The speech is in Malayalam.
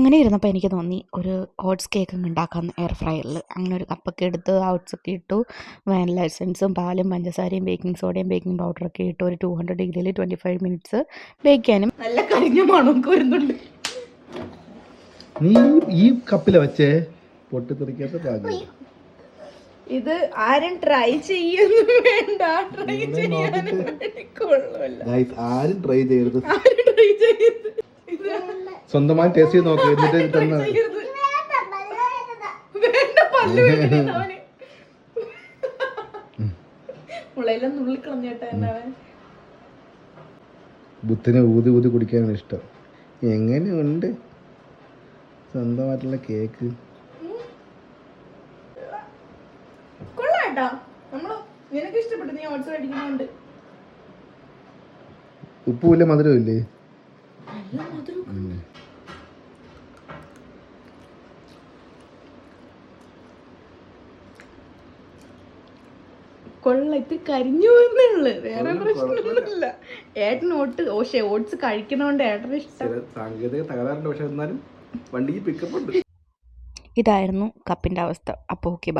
അങ്ങനെ ഇരുന്നപ്പോൾ എനിക്ക് തോന്നി ഒരു ഓട്സ് കേക്ക് ഉണ്ടാക്കാം എയർ ഫ്രയറിൽ. അങ്ങനെ ഒരു കപ്പൊക്കെ എടുത്ത് ഓട്സൊക്കെ ഇട്ടു, വാനില എസൻസും പാലും പഞ്ചസാരയും ബേക്കിംഗ് സോഡയും ബേക്കിംഗ് പൗഡറൊക്കെ ഇട്ട് ഒരു 200 ഡിഗ്രിയിൽ 25 മിനിറ്റ്സ് ബേക്ക് ചെയ്യാനും. നല്ല കരിഞ്ഞ മണമൊക്കെ വരുന്നുണ്ട്. നീ ഈ കപ്പില വെച്ചേ പൊട്ടിത്തെറിക്കാത്ത പാകം. ഇത് ആരും ട്രൈ ചെയ്യൊന്നും വേണ്ട, ട്രൈ ആരും ട്രൈ ചെയ്യരുത്. സ്വന്തമായി ടേസ്റ്റ് ചെയ്ത് നോക്ക്. എന്നിട്ട് ബുത്തിനെ ഊതി ഊതി കുടിക്കാനാണ് ഇഷ്ടം. എങ്ങനെയുണ്ട് സ്വന്തമായിട്ടുള്ള കേക്ക്? ഉപ്പുമില്ല മധുരവും ഇല്ലേ? കൊള്ളത്ത് കരിഞ്ഞു പോകുന്നുള്ളു, വേറെ പ്രശ്നമൊന്നുമില്ല. ഏട്ടൻ ഓട്സ് കഴിക്കണോണ്ട് ഏട്ടന് ഇഷ്ടം. സാങ്കേതിക തകരാറുണ്ട്, പക്ഷെ എന്നാലും വണ്ടിക്ക് പിക്കപ്പ് ഉണ്ട്. ഇതായിരുന്നു കപ്പിന്റെ അവസ്ഥ. അപ്പോൾ ഓക്കെ.